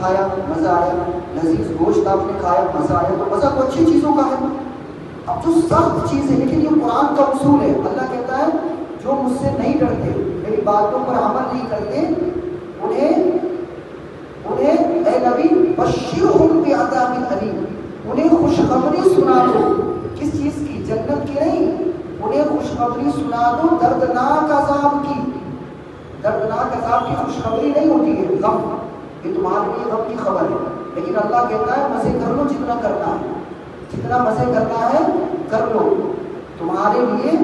کھایا مزہ آیا، لذیذ گوشت آپ نے کھایا مزہ آیا، تو مزہ تو اچھی چیزوں کا ہے۔ اب جو سخت چیز ہے، لیکن یہ قرآن کا اصول ہے، اللہ کہتا ہے جو مجھ سے نہیں ڈرتے، میری باتوں پر عمل نہیں کرتے، انہیں اے نبی بشرہم بعذاب الیم، انہیں خوشخبری سنا دو۔ کس چیز کی؟ جنت کی نہیں، انہیں خوشخبری سنا دو دردناک عذاب کی۔ دردناک عذاب کی خوشخبری نہیں ہوتی ہے غم، یہ تمہارے لیے غم کی خبر ہے، لیکن اللہ کہتا ہے مزے کر لو جتنا کرنا ہے، جتنا مزے کرنا ہے کر لو، تمہارے لیے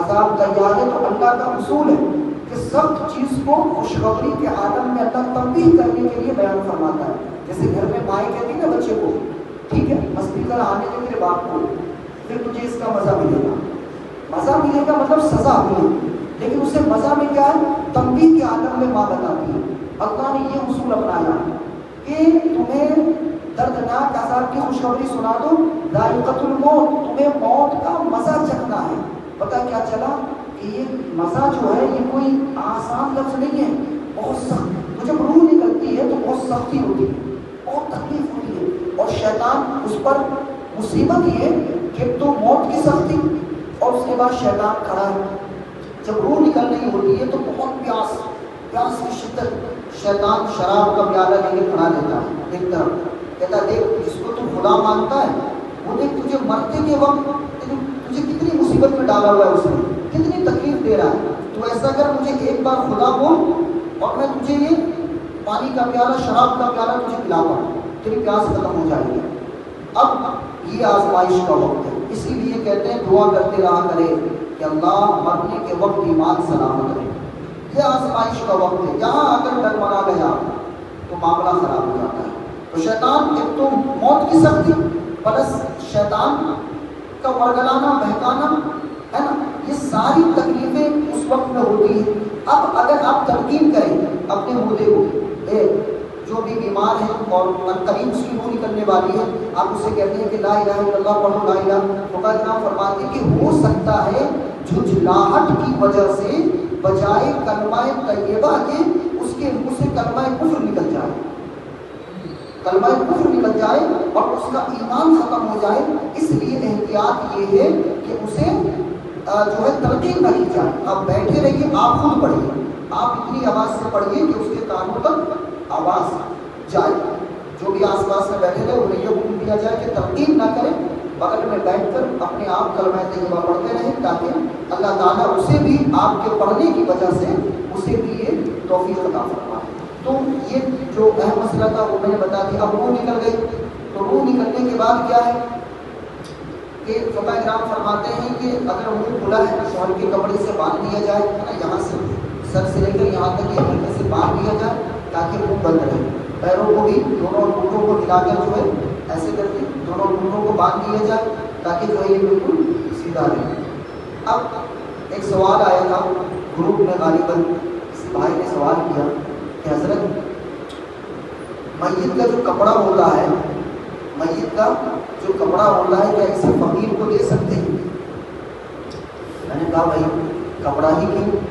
عذاب تیار ہے۔ تو اللہ کا اصول ہے کہ سخت چیز کو خوشخبری کے عالم میں اللہ تنبیہ کرنے کے لیے بیان فرماتا ہے۔ جیسے گھر میں مائیں کہتی نا بچے کو، ٹھیک ہے مستی کر آنے دے میرے باپ کو، پھر تجھے اس کا مزہ ملے گا۔ مزہ ملے گا مطلب سزا ملے، لیکن اسے مزہ میں کیا ہے؟ تنبیہ کے عالم میں ماں بتاتی ہے۔ اللہ نے یہ اصول اپنایا کہ تمہیں دردناک عذاب کی خوشخبری سنا دو، ذائقۃ الموت، تمہیں موت کا مزہ چکھنا ہے۔ پتہ کیا چلا کہ یہ مزہ جو ہے یہ کوئی آسان لفظ نہیں ہے، بہت سخت، تو جب روح نکلتی ہے تو بہت سختی ہوتی ہے، بہت تکلیف ہوتی ہے، اور شیطان اس پر مصیبت یہ کہ تو موت کی سختی، اور اس کے بعد شیطان کھڑا ہے، جب روح نکل رہی ہوتی ہے تو بہت پیاس کی شدت، شیطان شراب کا پیالہ لے کے کھڑا دیتا ہے ایک طرف، کہتا دیکھ جس کو تو خدا مانتا ہے وہ دیکھ تجھے مرتے کے وقت تجھے کتنی مصیبت میں ڈالا ہوا ہے، اس نے کتنی تکلیف دے رہا ہے، تو ایسا کر مجھے ایک بار خدا بول اور میں تجھے یہ پانی کا پیالہ، شراب کا پیالہ تجھے پلاؤں گا، تیری پیاس ختم ہو جائے گی۔ اب یہ آزمائش کا وقت ہے، اسی لیے کہتے ہیں دعا کرتے رہا کرے کہ اللہ مرنے کے وقت ایمان سلامت رہے۔ یہ آزمائش کا وقت ہے، جہاں اگر ڈرمنا گیا تو معاملہ خراب ہو جاتا ہے۔ تو شیطان ایک تو موت کی سختی پلس شیطان کا ورگلانا بہکانا ہے نا، یہ ساری تکلیفیں اس وقت میں ہوتی ہیں۔ اب اگر آپ تلقین کریں اپنے مردے کو، جو بھی بیمار ہے اور قریب اس کی روح نکلنے والی ہے، آپ اسے کہتے ہیں کہ لا الہ الا اللہ پڑھو، لا الہ، تو کرام فرماتے ہیں کہ ہو سکتا ہے جھجھلاہٹ کی وجہ سے بجائے کلمہ طیبہ کے اس کے منہ سے کلمہ کفر نکل جائے، کلمہ کفر نکل جائے اور اس کا ایمان ختم ہو جائے۔ اس لیے احتیاط یہ ہے کہ اسے جو ہے تلقین نہ کی جائے۔ آپ بیٹھے رہیے، آپ خود پڑھیے، آپ اتنی آواز سے پڑھیے کہ اس کے کانوں تک آواز جائے، جو بھی آس پاس میں بیٹھے رہے انہیں یہ حکم دیا جائے کہ تلقین نہ کریں، بغل میں بیٹھ کر اپنے آپ کلمہ طیبہ پڑھتے رہیں، تاکہ اللہ تعالیٰ اسے بھی آپ کے پڑھنے کی وجہ سے اسے بھی یہ توفیق عطا فرمائے۔ تو یہ جو اہم مسئلہ تھا وہ میں نے بتا دیا۔ اب روح نکل گئی، تو روح نکلنے کے بعد کیا ہے کہ فقہ کرام فرماتے ہیں کہ اگر منہ کھلا ہے تو شوہر کے کپڑے سے باندھ دیا جائے، یہاں سے سر سے لے کر یہاں تک یہ ہلکے سے باندھ دیا جائے تاکہ منہ بند رہے۔ پیروں کو بھی دونوں انگوٹھوں کو ہلا کر جو ہے ایسے کر کے دونوں انگوٹھوں کو باندھ دیا جائے تاکہ جو ہے یہ بالکل سیدھا رہے۔ اب ایک سوال آیا تھا گروپ میں، غالباً کسی بھائی نے سوال کیا کہ حضرت میت کا جو کپڑا ہوتا ہے، میت کا جو کپڑا ہوتا ہے کیا اسے فقیر کو دے سکتے ہیں؟ میں نے کہا بھائی کپڑا ہی کیوں،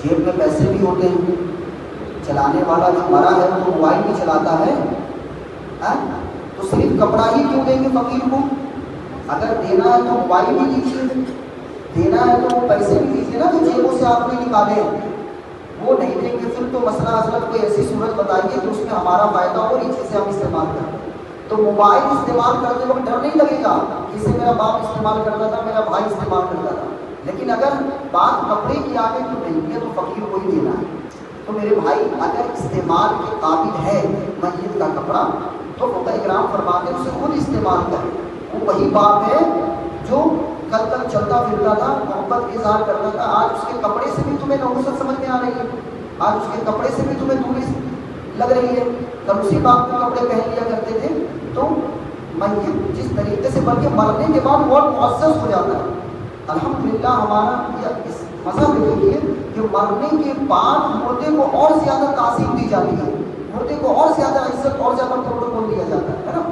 جیب میں پیسے بھی ہوتے ہیں، چلانے والا جو مرا ہے وہ موبائل بھی چلاتا ہے، تو صرف کپڑا ہی کیوں دیں گے فقیر کو؟ اگر دینا ہے تو موبائل بھی دیجیے، دینا ہے تو وہ پیسے بھی دیجیے نا جو جیبوں سے آپ نے نکالے ہیں، وہ نہیں دیں گے پھر تو مسئلہ حضرت کوئی ایسی صورت بتائیے کہ اس میں ہمارا فائدہ ہو اور یہ چیزیں ہم استعمال کریں۔ تو موبائل استعمال کرتے وقت ڈر نہیں لگے گا، جسے میرا باپ استعمال کرتا تھا، میرا بھائی استعمال کرتا تھا، لیکن اگر بات کپڑے کی آ گئی تو نہیں ہے تو فقیر کو ہی دینا ہے۔ تو میرے بھائی اگر استعمال کے قابل ہے میت کا کپڑا تو فقہ کرام فرماتے ہیں اسے خود استعمال کریں۔ وہ وہی باپ ہے جو کل تک چلتا پھرتا تھا، محبت کا اظہار کرتا تھا، آج اس کے کپڑے سے بھی تمہیں نحوست سمجھ میں آ رہی ہے، آج اس کے کپڑے سے بھی تمہیں دوری لگ رہی ہے، کل اسی باپ کے کپڑے پہن لیا کرتے تھے۔ تو میت جس طریقے سے بلکہ مرنے کے بعد بہت معزز ہو جاتا ہے۔ الحمدللہ ہمارا یہ اس مذہب یہ ہے کہ مرنے کے بعد مردے کو اور زیادہ تعظیم دی جاتی ہے، مردے کو اور زیادہ عزت اور زیادہ پروٹوکول دیا جاتا ہے نا۔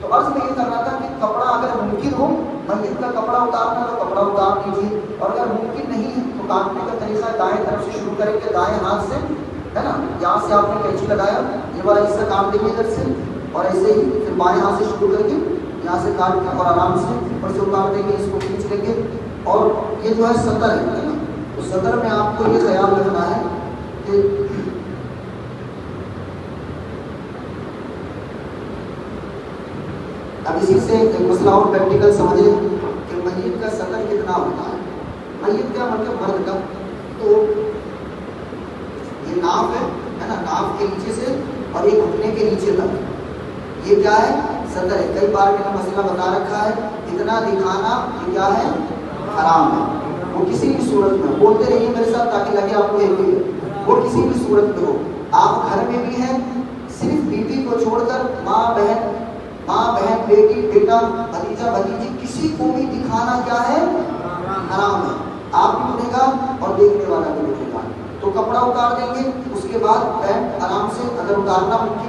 تو عرض میں یہ کر رہا تھا کہ کپڑا اگر ممکن ہو میت کا کپڑا اتارنا تو کپڑا اتار دیجیے، اور اگر ممکن نہیں ہے تو کاٹنے کا طریقہ دائیں طرف سے شروع کریں کہ دائیں ہاتھ سے ہے نا. یہاں سے آپ نے کینچی لگایا, یہ والا حصہ کاٹ دیں گے ادھر سے, اور ایسے ہی پھر بائیں ہاتھ سے شروع کر کے یہاں سے کاٹ کے اور آرام سے اوپر سے اتار دیں گے, اس کو کھینچ لیں گے. اور یہ جو ہے سطر ہے نا, تو سطر میں آپ کو یہ خیال رکھنا ہے کہ اب اسی سے ایک مسئلہ اور پریکٹیکل سمجھ لیں کہ میت کا سطر کتنا ہوتا ہے. میت کا مطلب مرد کا, تو یہ ناف ہے نا, ناف کے نیچے سے اور یہ گھٹنے کے نیچے تک, یہ کیا ہے, سطر ہے. کئی بار میں نے مسئلہ بتا رکھا ہے, اتنا دکھانا یہ کیا ہے, حرام ہے. وہ کسی بھی صورت میں, بولتے رہیے میرے ساتھ تاکہ لگے آپ کو ایک ہی ہے, وہ کسی بھی صورت میں ہو. آپ گھر میں بھی ہیں, صرف بیوی کو چھوڑ کر ماں بہن بیٹی بیٹا بھتیجا بھتیجی کسی کو بھی دکھانا کیا ہے, حرام ہے. آپ بھی اٹھے گا اور دیکھنے والا بھی اٹھے گا. تو کپڑا اتار دیں گے, اس کے بعد پینٹ آرام سے, اگر اتارنا ممکن